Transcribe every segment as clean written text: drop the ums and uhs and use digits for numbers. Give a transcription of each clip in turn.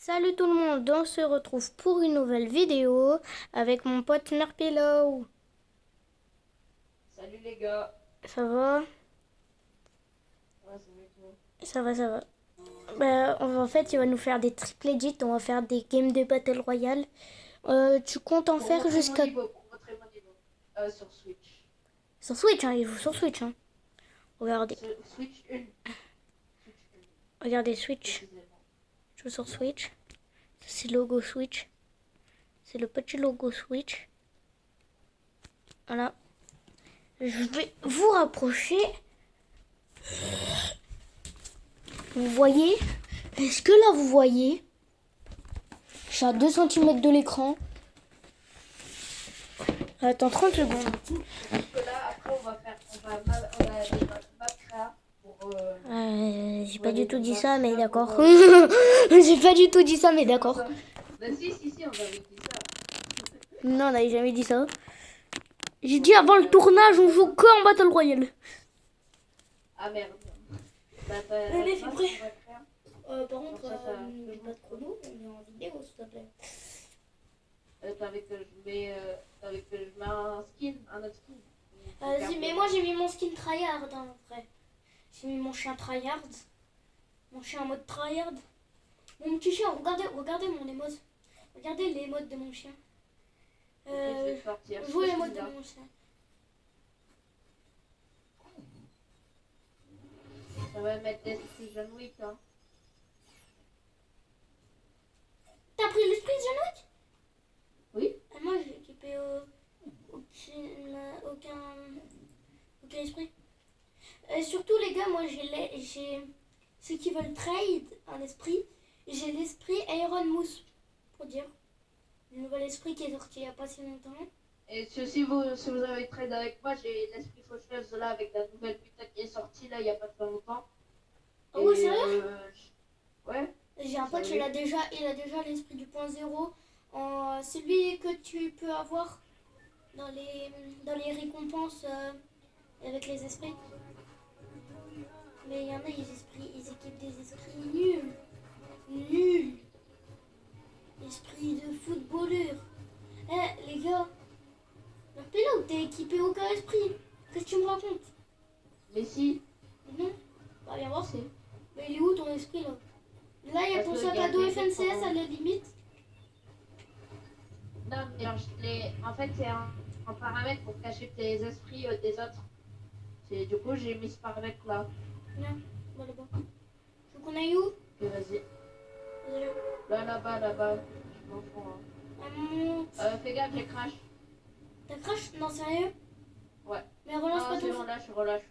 Salut tout le monde, on se retrouve pour une nouvelle vidéo avec mon pote Nerpillow. Salut les gars. Ça va? Ouais, c'est mieux que moi. Ça va, ça va. En fait, il va nous faire des triple edits, on va faire des games de Battle Royale. Tu comptes en Pour faire montrer mon jusqu'à... niveau, pour montrer mon niveau. Sur Switch. Sur Switch, hein, il joue sur Switch. Hein. Regardez, Switch 1. Switch 1, regardez Switch. précisément. Je joue sur Switch. Ça, c'est le logo Switch. C'est le petit logo Switch. Voilà. Je vais vous rapprocher. Vous voyez? Est-ce que là vous voyez? Je suis à 2 cm de l'écran. Attends 30 secondes. Parce que là, après, on va des map créa pour... J'ai pas du tout dit map ça, mais créa d'accord. pour, J'ai pas du tout dit ça, mais d'accord. ça. Bah si, on avait dit ça. Non, on n'avait jamais dit ça. J'ai dit avant le tournage, on joue que en Battle Royale. Ah merde. Bah, Allez, c'est prêt. Par contre, j'ai pas de chrono, on est en vidéo, s'il te plaît. T'avais que je mets un skin, un autre skin. Vas-y, mais moi j'ai mis mon skin tryhard, hein, vrai. J'ai mis mon chien tryhard. Mon chien en mode tryhard. Mon petit chien, regardez mon émode. Regardez les modes de mon chien. Je vais sortir. Jouez les modes de mon chien. Ça va mettre l'esprit John Wick, hein. T'as pris l'esprit John Wick? Oui. Moi j'ai équipé aucun esprit. Surtout les gars, moi j'ai ceux qui veulent trade un esprit. J'ai l'esprit Iron Mousse, pour dire. Le nouvel esprit qui est sorti il n'y a pas si longtemps. Et si vous avez trade avec moi, j'ai l'esprit faucheuse là avec la nouvelle putain qui est sortie là il n'y a pas très longtemps. Ah ouais, sérieux? Ouais. J'ai un pote, il a déjà l'esprit du point zéro. Celui que tu peux avoir dans les récompenses avec les esprits. Mais il y en a, ils équipent des esprits nuls. Nuls. Esprit de footballeur. Eh les gars, là où t'es équipé aucun esprit. Qu'est-ce que tu me racontes? Mais si. Non. Bah viens voir. Mais il est où ton esprit là? Là il y a ton Parce que sac y a à dos des FNCS à la limite. Non, mais en fait c'est un paramètre pour cacher tes esprits des autres. Du coup j'ai mis ce paramètre là. Viens, va là-bas. Tu veux qu'on aille où? Ok, vas-y. Vas-y. Là-bas. Je m'en fous. Hein. Fais gaffe, j'ai crash. T'as crash? Non, sérieux? Ouais. Mais relance pas ton jeu. Je suis relâche.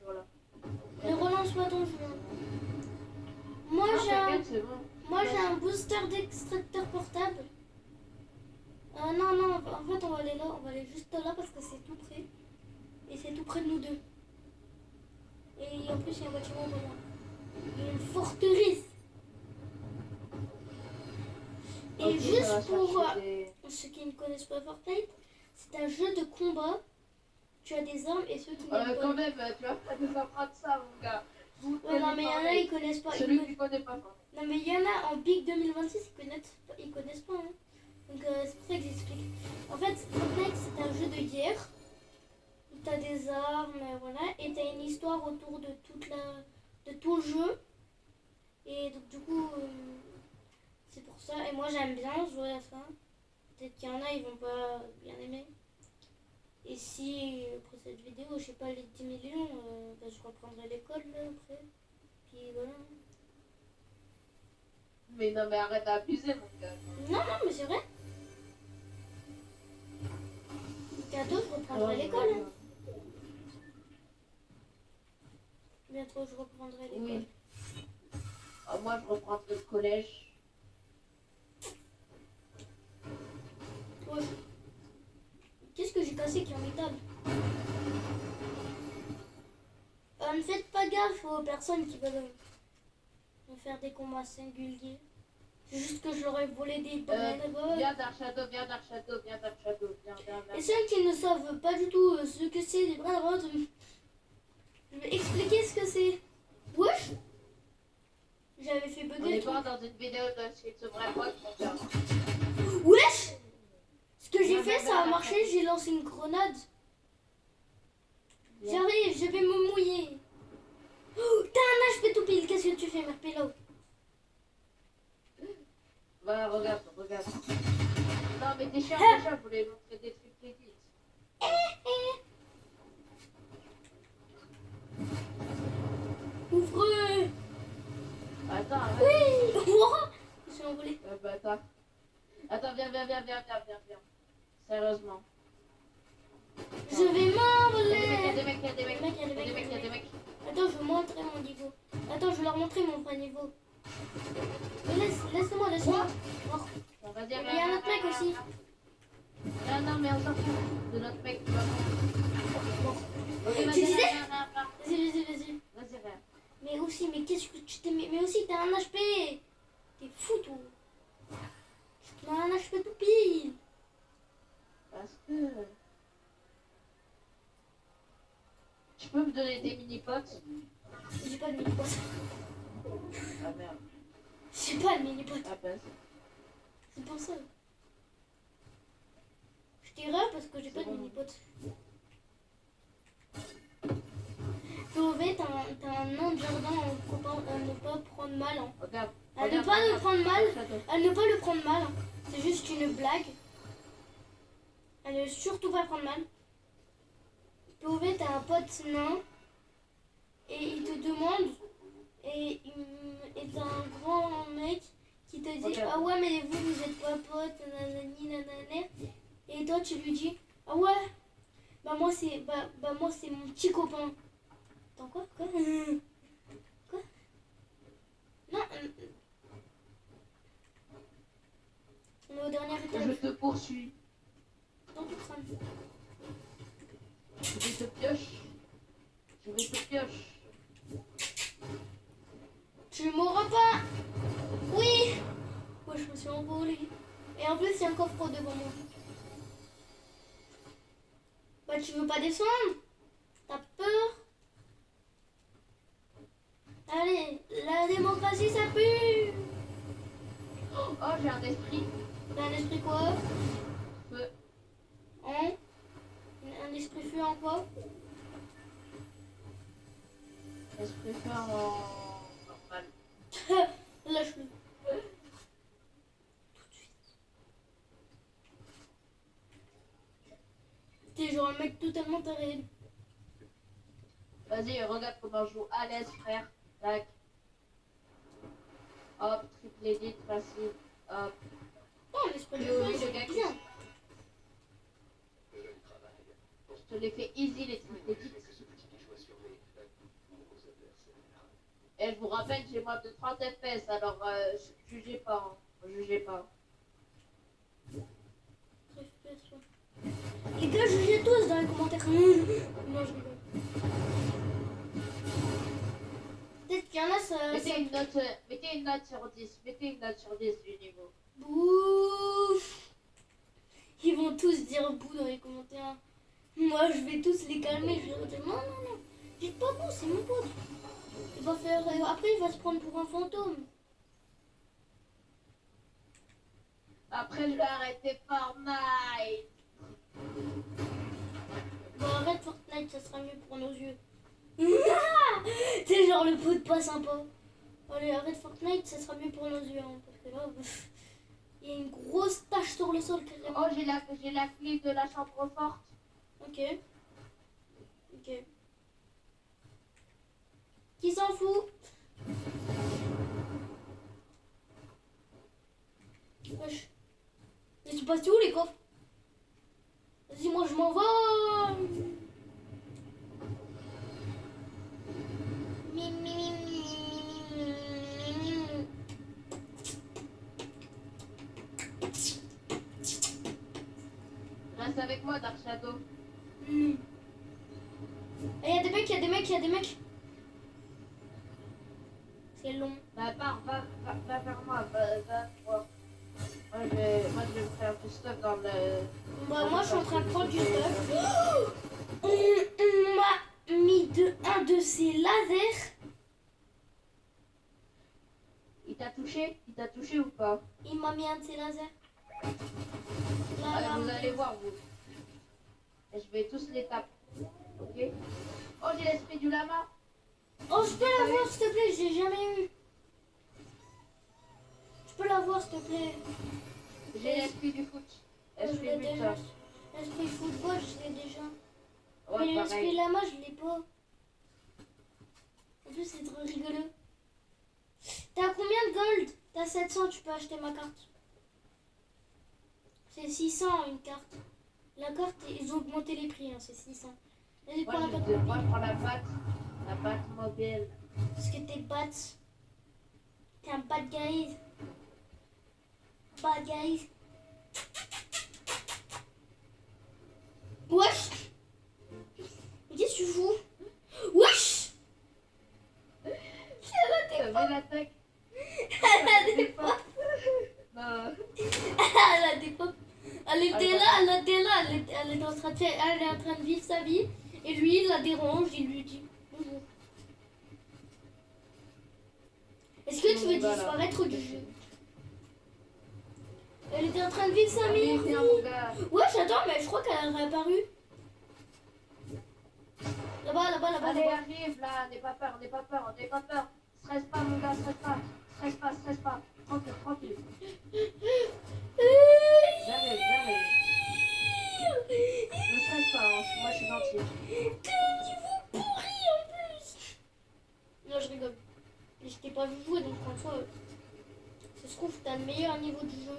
Mais relance pas ton jeu. Moi j'ai un booster d'extracteur portable. Non, en fait on va aller juste là parce que c'est tout près. Et c'est tout près de nous deux. Et en plus il y a un bâtiment pas loin. Il y a une forteresse. Et Ok, juste pour ceux qui ne connaissent pas Fortnite, c'est un jeu de combat. Tu as des armes et ceux qui n'aiment quand pas. même, tu vas pas nous apprendre ça, mon gars. Ouais, non, mais il y en a, ils connaissent pas. Celui qui connaît pas. Non, mais il y en a en Big 2026, ils connaissent pas. Hein. Donc, c'est pour ça que j'explique. En fait, Fortnite, c'est un jeu de guerre. Tu as des armes, voilà. Et tu as une histoire autour de tout le jeu. Et donc, du coup, c'est pour ça. Et moi, j'aime bien jouer à ça. Peut-être qu'il y en a, ils vont pas bien aimer. Et si, après cette vidéo, je sais pas, les 10 millions, je reprendrai l'école, là, après. Puis voilà. Mais non, mais arrête d'abuser, mon gars. Non, mais c'est vrai. Bientôt, je reprendrai l'école. Hein. Bientôt, je reprendrai l'école. Oui. Moi, je reprendrai le collège. Ouais. Qu'est-ce que j'ai cassé qui est en métal? Ne faites pas gaffe aux personnes qui veulent faire des combats singuliers. C'est juste que je leur ai volé des domaines. Viens Dark Shadow. Et celles qui ne savent pas du tout ce que c'est les bras droits, je vais expliquer ce que c'est. Wesh! J'avais fait On bugger est le pas truc. dans une vidéo de ce vrai pote, mon gars. Wesh! Ce que j'ai Ouais, fait, ouais, ça a ouais, marché, ouais. j'ai lancé une grenade. Bien. J'arrive, je vais me mouiller. Oh, t'as un HP tout pile, qu'est-ce que tu fais, Merpelo? Voilà, regarde. Non, mais t'es chiant, je voulais montrer des trucs qui disent. Ouvre! Attends, arrête. Oui! Oh, je suis envolée. Bah, attends, viens. Sérieusement. Je vais Il y a m'envoler! des mecs. Attends, je vais montrer mon niveau. Attends, je vais leur montrer mon vrai niveau. Mais laisse-moi. Mort. On va Il dire. y a un autre mec aussi. Non, mais on s'en fout de notre mec. Ok, Tu vas-y, disais? viens. Vas-y. Vas-y, viens. Mais aussi, mais qu'est-ce que tu t'es mis? Mais aussi, t'as un HP! T'es fou, toi! T'as un HP tout pile! Parce que. Tu peux me donner des mini-potes? J'ai pas de mini-pote. Ah merde. J'ai pas de mini-pote. Ah ben. C'est pour ça. Je dirais parce que j'ai pas de bon. mini-pote. Chloé, t'as un nom de jardin à ne pas prendre mal. Hein. Regarde. À ne pas le prendre mal. À ne pas le prendre mal. Hein. C'est juste une blague. À ne surtout pas prendre mal. Chloé, t'as un pote nain. Et il te demande. Et t'as un grand mec qui te dit Regarde. ah ouais, mais vous êtes pas potes. Nanani, nanana. Et toi, tu lui dis ah ouais. Bah moi, c'est mon petit copain. Attends, quoi? Quoi? Non. On est au dernier Je étage. te poursuis. Dans tout crâne. Je vais te pioche. Tu mourras pas. Oui. Moi, je me suis envolée. Et en plus, il y a un coffre devant moi. Bah, tu veux pas descendre? T'as peur? Allez, la démocratie, ça pue. Oh, j'ai un esprit. T'as un esprit quoi? Feu. Hein? Un esprit feu en quoi? Esprit feu en normal. Lâche-le. Tout de suite. T'es genre un mec totalement taré. Vas-y, regarde comment je joue à l'aise, frère. Tac. Hop, triple edit, facile. Hop. Oh, l'esprit de Oui, feu, le c'est gars qui- bien. Je te l'ai fait easy, les triple edits. Et je vous rappelle, j'ai moins de 30 FPS, alors jugez pas. Hein. Jugez pas. Les gars, jugez tous dans les commentaires. Non, je rigole. Peut-être qu'il y en a, ça. Mettez une note sur 10. Mettez une note sur 10 du niveau. Bouf. Ils vont tous dire bouh dans les commentaires. Moi, je vais tous les calmer. Je vais leur dire non. Dites pas bouh, c'est mon pote. Il va faire. Après, il va se prendre pour un fantôme. Après, je vais arrêter Fortnite. Bon, arrête Fortnite, ça sera mieux pour nos yeux. C'est genre le pote pas sympa. Allez, arrête Fortnite, ça sera mieux pour nos yeux. Hein, parce que là, il y a une grosse tache sur le sol carrément. Oh, j'ai la clé de la chambre forte. Ok. Qui s'en fout? Wesh. Mais tu passes où les coffres? Vas-y, moi je m'envole. Reste avec moi, Dark Shadow. Et il y a des mecs. C'est long. Bah, va vers moi, va voir. Moi, je vais me faire du stuff dans le... Bah, moi je suis en train de prendre du stuff. On m'a mis un de ces lasers. touché? Il t'a touché ou pas? Il m'a mis un de ses lasers. Là, Allez, là, vous allez voir, vous. Et je vais tous les taper. Ok? Oh, j'ai l'esprit du lama. Oh, je peux l'avoir, s'il te plaît, j'ai jamais eu. Je peux l'avoir, s'il te plaît. J'ai l'esprit du foot. Je Esprit l'ai déjà. buteur. L'esprit football, je l'ai déjà. Ouais, Mais l'esprit pareil. lama, je l'ai pas. En plus, c'est trop rigolo. T'as combien de gold? T'as 700, tu peux acheter ma carte. C'est 600 une carte. La carte, ils ont augmenté les prix, hein, c'est 600. Vas-y, Moi, prends la je carte devrais mobile. prendre la batte mobile. Parce que t'es bad. T'es un bad guy. Bad guy. Wesh! Mais qu'est-ce que tu fous? Wesh! T'as vu l'attaque? Elle a des pop. Non. Elle a des pop. Elle était là, elle était en train de faire, elle est en train de vivre sa vie. Et lui, il la dérange, il lui dit bonjour. Est-ce que tu veux Voilà. disparaître du jeu? Elle était en train de vivre sa Allez, meilleure viens, vie. mon gars. Ouais, j'attends, mais je crois qu'elle a réapparu. Là-bas, là-bas, là-bas. Allez, là-bas. arrive là. N'aie pas peur, n'aie pas peur, n'aie pas peur. Stresse pas, mon gars, stresse pas. Stresse pas, stresse pas. Tranquille, tranquille. J'arrive, j'arrive. Ne stresse pas, hein. Moi je suis gentil. T'es au niveau pourri en plus. Non, je rigole. Je t'ai pas vu jouer, donc François, ça se trouve, t'as le meilleur niveau du jeu.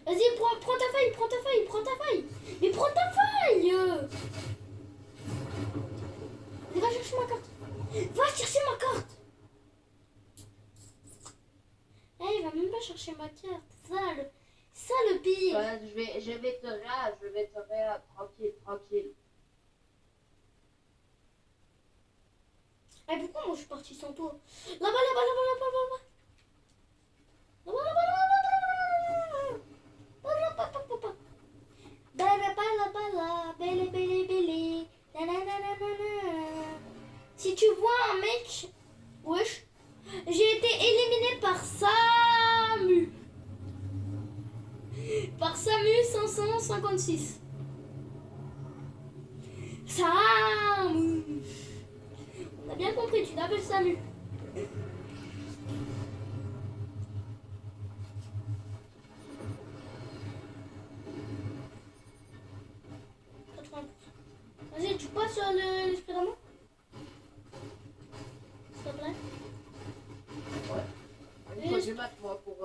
Vas-y, prends ta faille, prends ta faille, prends ta faille. Mais prends ta faille. Allez, va chercher ma carte. Va chercher ma carte. Eh, il va même pas chercher ma carte. Ça le pire. Voilà, je vais te réa, tranquille, tranquille. Eh, pourquoi moi je suis partie sans toi? Là-bas, là-bas, là-bas, là-bas, là-bas. Là-bas, là-bas, là-bas, là-bas. Si tu vois un mec, wesh, j'ai été éliminé par Samu. Par Samu 556. Samu. On a bien compris, tu t'appelles Samu. Vas-y, tu passes sur l'esprit d'amour? S'il te plaît. Il faut du mat, moi, pour...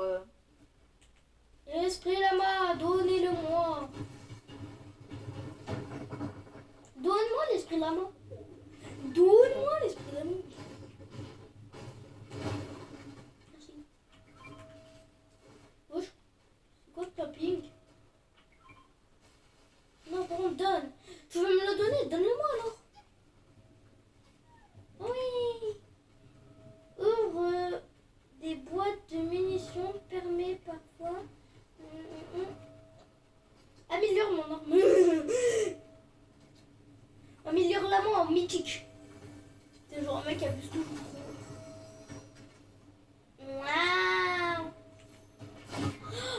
L'esprit lama, donnez-le-moi. Donne-moi l'esprit lama. Donne-moi l'esprit lama. Merci. Wesh, c'est quoi ce topping? Non, par contre, donne. Tu veux me le donner? Donne-le-moi alors. Oui. Ouvre des boîtes de munitions permet parfois. Améliore mon arme. Améliore la main en mythique. C'est genre un mec qui abuse toujours trop. Waouh.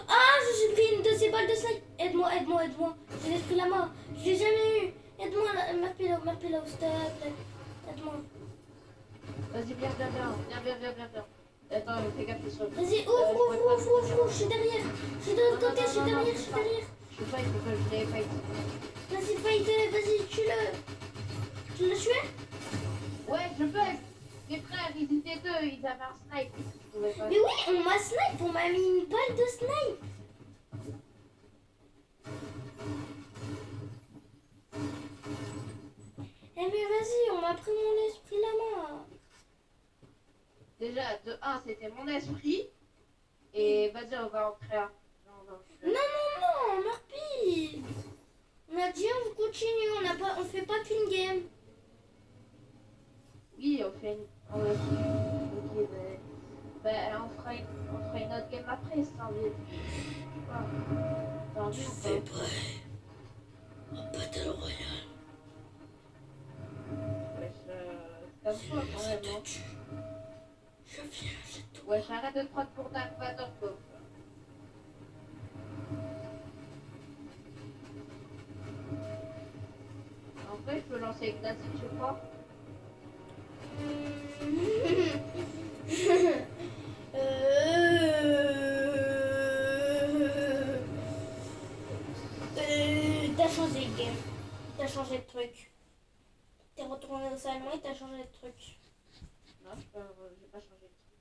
Ah, je suis pris une de ces balles de snipe. Aide-moi, aide-moi, aide-moi. J'ai l'esprit la mort. Je l'ai jamais eu. Aide-moi, Marpelo, s'il te plaît. Aide-moi. Vas-y, viens. Attends, fais gaffe, sur... Vas-y, ouvre. Je suis derrière. Je suis de l'autre côté, je suis derrière. Je peux pas, je l'ai fight. Vas-y, fight, vas-y, tue-le. Tu l'as tué? Ouais, je peux. Mes frères, ils étaient deux, ils avaient un snipe. Je pouvais pas. Mais oui, on m'a snipe, on m'a mis une balle de snipe. Eh mais vas-y, on m'a pris mon esprit la main. Déjà, de 1, c'était mon esprit. Et vas-y, on va en créer. Non, Marpi. On a dit on continue, on fait pas qu'une game. Oui, on fait une... Ok, on fera une autre game après, si t'as envie. T'as envie ou pas? prêt. Un battle royale. Wesh, c'est comme toi quand même, hein. Je viens, je te... Wesh, arrête de prendre pour Dark Vador, quoi. En vrai, je peux lancer Ignacy, je crois. T'as changé de game. T'as changé de truc. T'es retourné au salon et t'as changé de truc. Non, j'ai pas changé de truc.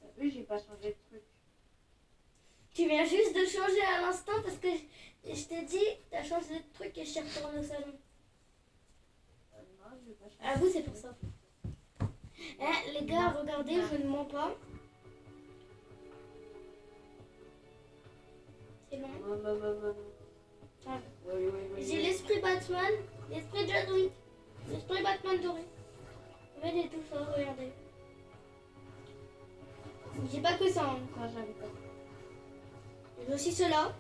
T'as vu, j'ai pas changé de truc. Tu viens juste de changer à l'instant parce que je t'ai dit, t'as changé de truc et je suis retournée au salon. Non, j'ai pas changé. À vous, c'est pour ça. Eh, les gars, regardez, je ne mens pas. C'est bon. Ah. Oui. J'ai l'esprit Batman, l'esprit John Wick, l'esprit Batman doré. Regardez tout ça, regardez. J'ai pas que ça. Hein. Ça, j'avais pas. J'ai aussi cela.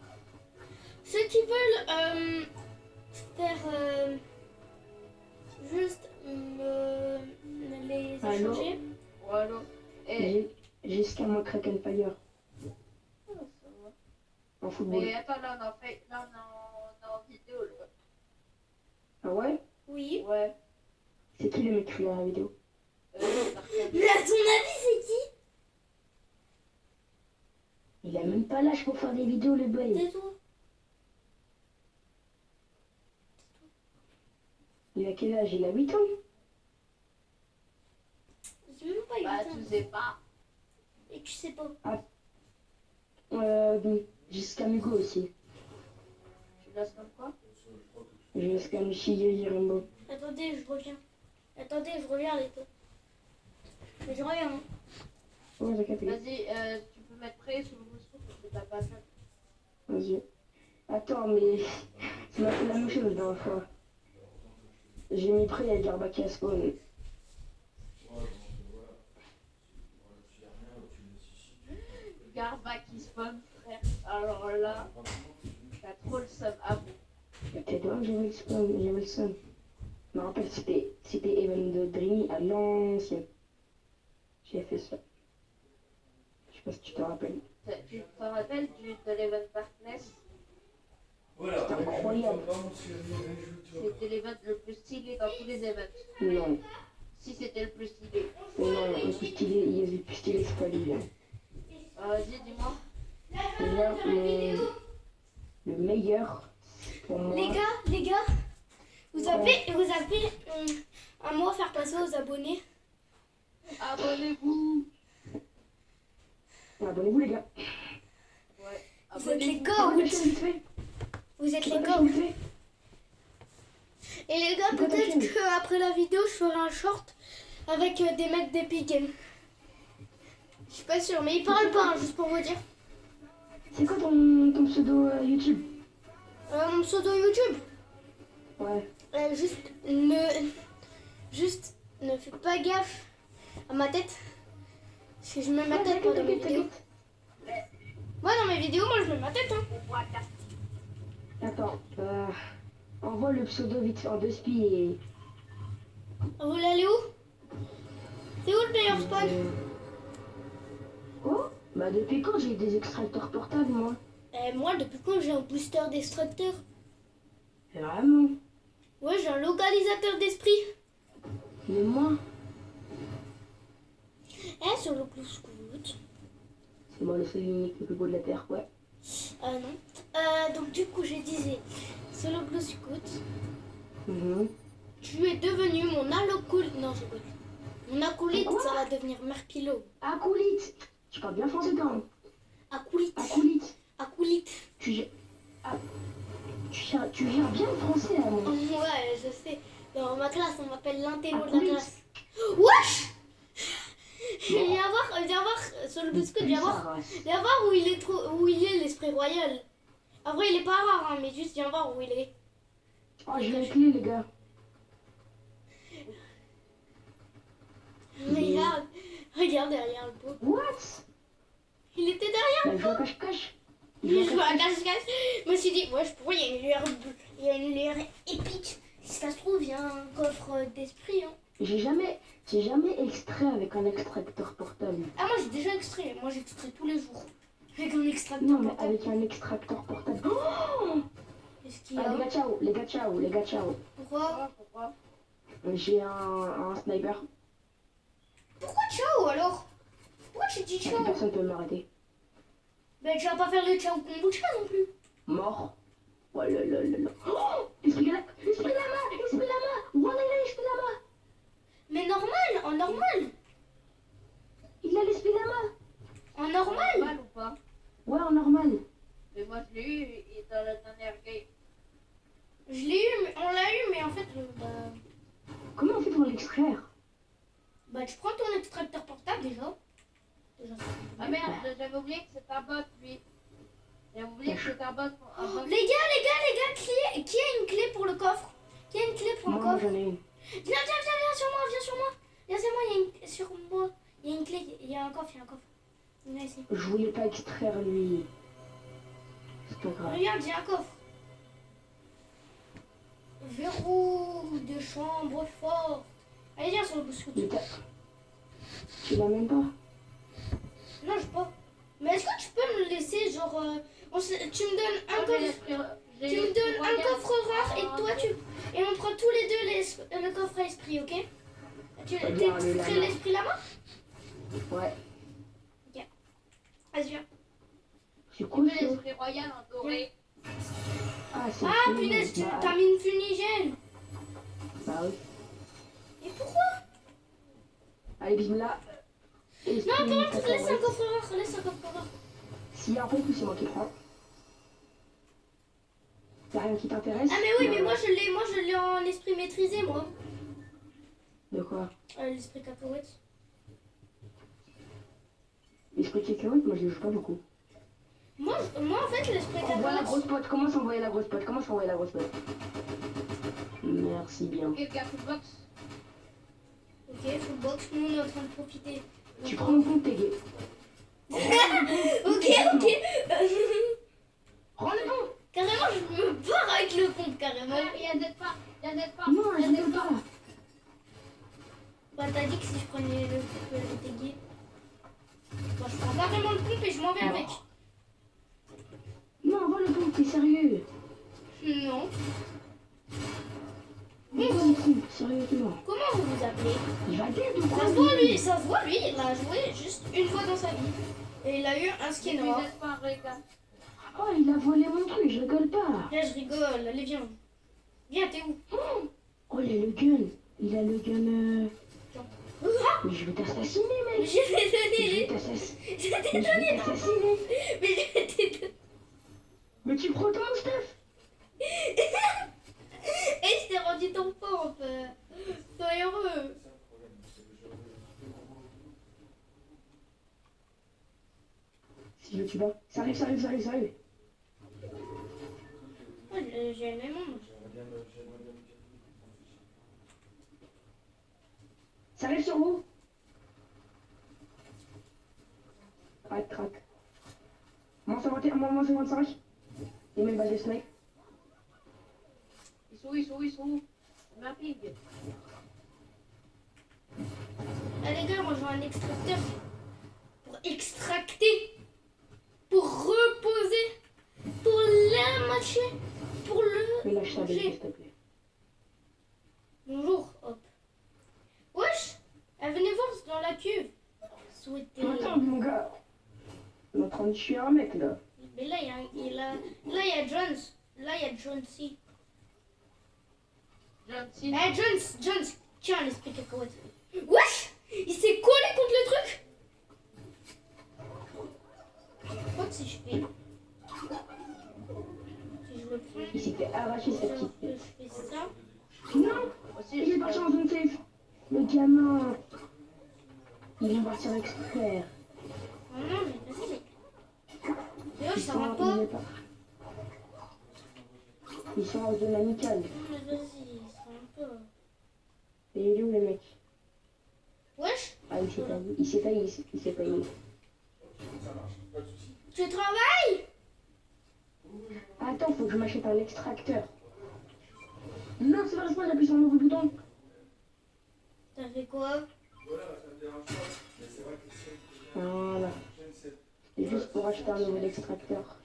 Ceux qui veulent faire juste les Allô? échanger. Voilà. Et... Jusqu'à moi Kraken Fire Oh, ça va. en football. Mais attends, là, on est en vidéo, là. Ah ouais? Oui. Ouais. C'est qui le mec qui est dans la vidéo? Personne. Mais à ton avis, c'est qui? Il a même pas l'âge pour faire des vidéos, le boy. C'est toi. Il a quel âge? Il a 8 ans? J'ai même pas eu Bah, le temps. tu sais pas. Et tu sais pas. Jusqu'à Mugo aussi. Tu laisses comme quoi? Jusqu'à Michigé Jirambo. Attendez, je reviens. Attendez, je reviens, les gars. Mais je reviens. Hein. Ouais, j'ai capté. Vas-y, tu peux mettre prêt sur le bouton parce que t'as pas ça. Vas-y. Attends, mais tu m'as fait la même chose la dernière fois. J'ai mis prêt à Garba qui a spawn. Garba qui spawn, frère. Alors là, t'as trop le seum à vous. T'es toi, j'avais le spawn, j'avais le seum. Je me rappelle, c'était Even de Dreamy à l'ancienne. J'ai fait ça. Je sais pas si tu te rappelles. Tu t'en rappelles de l'Event Darkness? Voilà, C'était incroyable. C'était l'event le plus stylé dans tous les events. Non, Si c'était le plus stylé. non, le plus stylé, il y a le plus stylé, c'est pas lui. Hein. Vas-y, dis-moi. Déjà, le meilleur pour moi. Les gars, vous avez un mot à faire passer aux abonnés. Abonnez-vous. Abonnez-vous, les gars. Ouais. Vous êtes les Abonnez-vous. gars, Vite fait. vous êtes les Vite gars. fait. Et les gars, Pourquoi peut-être t'as fait qu'après la vidéo, je ferai un short avec des mecs d'Epic Games. Je suis pas sûre, mais ils parlent pas, hein, juste pour vous dire. C'est quoi ton pseudo YouTube? Mon pseudo YouTube, Ouais. juste ne fais pas gaffe à ma tête. Parce que je mets ma tête pas dans mes vidéos. Moi, dans mes vidéos, moi, je mets ma tête. Hein. Attends, envoie le pseudo vite en 2 spi et... Vous voulez aller où? C'est où le meilleur spawn? Oh, bah depuis quand j'ai des extracteurs portables, moi? Moi, depuis quand j'ai un booster d'extracteur? Vraiment? Ouais, j'ai un localisateur d'esprit. Mais moi, Sur le Blue Scoot. c'est moi le seul unique le plus beau de la Terre, ouais. Non. Donc, du coup, je disais, sur le Blue Scoot, Mhm. tu es devenu mon acolyte. Non, j'ai pas dit. Mon acolyte, Quoi? ça va devenir Merpilo. Acolyte! Tu parles bien français, toi. Hein. Acolyte. Acolyte! Acolyte. Tu gères... Ah, tu gères bien le français, là, moi. Ouais, je sais. Dans ma classe, on m'appelle l'intello de la Acolyte. classe. Wesh! Viens voir sur le Blue Scoot, viens voir où il est l'esprit royal. Après, il est pas rare, hein, mais juste viens voir où il est. Oh, j'ai la clé, les gars. Regarde derrière le pot. What? Il était derrière. Bah, il joue à cache-cache. Il joue à cache-cache. Je me suis dit, ouais, je pourrais, il y a une lueur épique. ça se trouve, il y a un coffre d'esprit. Hein. J'ai jamais extrait avec un extracteur portable. Ah, moi j'ai déjà extrait. Moi j'extrais tous les jours. Avec un extracteur Non, mais portable. avec un extracteur portable. Oh Qu'est-ce qu'il y ah, a? les gars, ciao, les gars, ciao, les gars, ciao. Pourquoi? Pourquoi? J'ai un sniper. Pourquoi ciao alors? Pourquoi tu dis Plus ciao? personne peut m'arrêter. Ben tu vas pas faire le ciao kombucha non plus. Mort. Oh là là là là. Oh l'esprit lama, l'esprit lama. Voilà, il a l'esprit lama. Mais normal, en normal. Il a l'esprit lama. En normal. Normal ou pas? Ouais, en normal. Mais moi je l'ai eu et dans la dernière game. Je l'ai eu, on l'a eu, mais en fait, Comment on fait pour l'extraire? bah tu prends ton extracteur portable déjà. Ah merde, j'avais oublié que c'était un bot lui. J'avais oublié que c'était un bot. Oh, les gars, qui a une clé pour le coffre? Qui a une clé pour le Moi, coffre? j'en ai une. Viens sur moi, viens sur moi. Viens sur moi, sur moi. Il y a une clé, il y a un coffre, Viens ici. Je voulais pas extraire lui. C'est pas grave. Regarde, j'ai un coffre. Verrou de chambre forte. Allez, viens sur le bouscou. Mais tu l'as même pas? Non, je peux pas. Mais est-ce que tu peux me laisser, genre, tu me donnes un coffre, un coffre rare et toi et on prend tous les deux le coffre à esprit, ok? Tu Bien, allez, là, ferais là. l'esprit là-bas? Ouais. Vas-y, viens. C'est Tu cool veux ça. l'esprit royal en doré? Ah, c'est Ah, cool. punaise, Bah, t'as mis une fumigène. bah oui. Et pourquoi? Allez, bismillah. Non, par contre, laisse un coffre rare, S'il y a un peu plus, c'est moi qui prends. Y'a rien qui t'intéresse? Ah, mais oui, mais moi je l'ai en esprit maîtrisé, moi. De quoi? L'esprit cacahuète. L'esprit cacahuète, moi je le joue pas beaucoup. Moi, en fait, l'esprit Envoie la cacahuète. grosse pote, commence à envoyer la grosse pote, Merci bien. Ok, gars, box. Ok, footbox, nous on est en train de profiter. Tu prends le compte, t'es gay. Ok. Prends le compte. Carrément, je me barre avec le compte, carrément. Il y a d'être pas. Non, je ne pas. Bah, t'as dit que si je prenais le compte, j'étais gay. Moi, je prends carrément le compte et je m'en vais avec. Non, envoie le compte, t'es sérieux. Non. Envoie le compte, sérieusement. Comment vous vous appelez? Il va dire de Ça quoi se voit, lui, il a joué juste une fois dans sa vie. Et il a eu un skin noir. Vous pas, regarde. Oh, il a volé mon truc, je rigole pas. Là, je rigole. Allez, viens. Viens, t'es où? Oh, il a le gun. Il a le gun. Ah, Mais je vais t'assassiner, mais mec. je vais Je donner vais t'assassiner. Je t'ai Mais je vais donné. t'assassiner. Mais je t'ai donné. Mais tu prends ton stuff. Et je t'ai rendu ton pompe. Sois heureux. Si je veux, tu vas. Ça arrive. Oh, j'ai le même monde. Ça arrive sur vous. Crac. Moins 51, moins 55. Il met une balle de snipe. Ils sont où? Ma pig. Ah, les gars, moi j'ai un extracteur pour extracter, pour reposer, pour la mâcher, pour le Mais lâche ça, manger. s'il te plaît. Bonjour, hop. Wesh, venez voir dans la cuve. Souhaitez. Attends, mon gars. On est en train de tuer un mec là. Mais là, il y a Jones. Là, il y a Jones. Si. Gentil. Eh, Jones, tiens, l'esprit cacahuète. Wesh, il s'est collé contre le truc. Je crois que si je fais. Si je le prends. Il s'est fait arracher sa petite Je tête. fais ça. Non, Aussi, il est parti en zone safe. Le gamin. Il vient partir extraire. Oh non, mais vas-y, mec. D'ailleurs, ça Ils rentre sont- pas. il est pas. Ils sont en zone amicale. Non, mais vas-y, ça rentre pas. Et il est où le mec? Wesh, Ah, il s'est failli. tu travailles? Attends, faut que je m'achète un extracteur. Non, c'est pas le j'appuie sur le mauvais bouton. T'as fait quoi? Voilà, ça me dérange pas. Mais c'est vrai que c'est Voilà. C'est juste pour acheter un nouvel extracteur.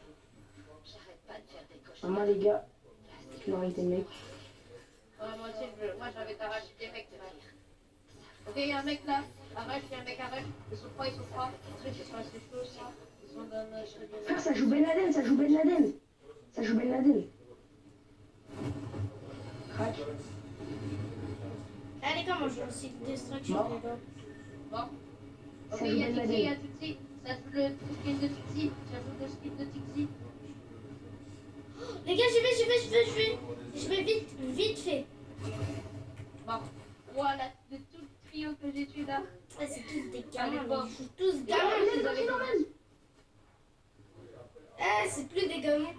Ah, moi, les gars, je leur ai des mecs. Moi aussi, moi j'avais arraché des mecs. Ok, il y a un mec là. Arrache, il y a un mec arrache. Ils sont trois. Très, ils sont assez chauds aussi. Ils sont dans le Frère, ça joue Ben Laden, ça joue Ben Laden. Ça joue Ben Laden. Crac. Ah les gars, moi j'ai un site de destruction Mort. les gars. Bon. Ok, Ça il y a joue Ben Tixi, il y Laden. a Tutsi. Ça joue le skin de Tutsi. Ça joue le skin de Tixi. Les gars, je vais vite fait. Bon. Voilà, de tout le trio que j'ai tué là. Ah, c'est tous des Allez, gamins, bon. ils jouent tous Ah, gamins. il est parti dans le Ah, c'est plus des gamins.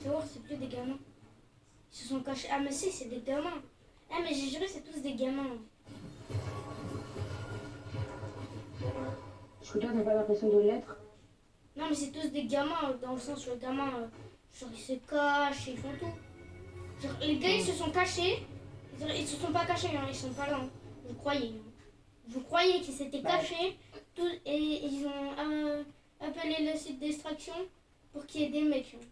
Tu vas voir, c'est plus des gamins. Ils se sont cachés. Ah, mais si, c'est des gamins. Ah, mais j'ai juré, c'est tous des gamins. Parce que toi, t'as pas l'impression de l'être. Non, mais c'est tous des gamins, dans le sens où les gamins, genre, ils se cachent, ils font tout. Genre, les gars, ils se sont cachés. Ils se sont pas cachés, hein, ils sont pas là. Hein. Je croyais. Hein. Je croyais qu'ils s'étaient cachés. Tout, et ils ont appelé le site d'extraction pour qu'il y ait des mecs. Hein.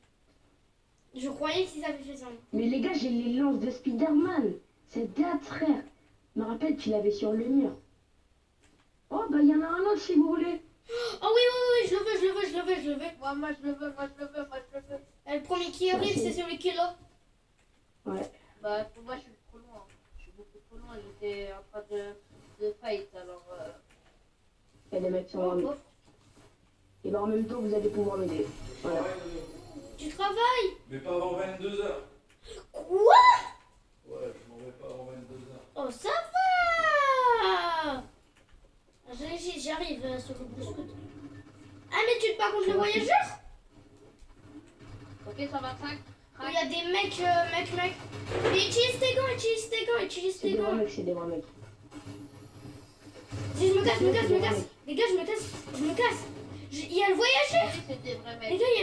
Je croyais qu'ils avaient fait ça. Hein. Mais les gars, j'ai les lances de Spider-Man. C'est date, frère. Je me rappelle qu'il avait sur le mur. Oh, bah, il y en a un autre si vous voulez. Oh oui, je le veux. Moi je le veux. Le premier qui arrive, c'est celui qui est là. Ouais. Bah, pour moi, je suis trop loin. Je suis beaucoup trop loin. J'étais en train de fight, alors... Il y a des mecs sur Oh, moi. pauvre. Et bah, en même temps, vous allez pouvoir m'aider. Voilà. Tu travailles? Mais pas avant 22h. Quoi? Ouais, je m'en vais pas avant 22h. Oh, ça va! J'arrive sur le bouscute. Ah, mais tu te bats contre le voyageur? Ok, 125. Il y a des mecs. Mais utilise tes gants, C'est des vrais mecs, c'est des vrais mecs. Je me casse. Les gars, je me casse. Il y a le voyageur. C'était vrai, mec. Les gars, il y a le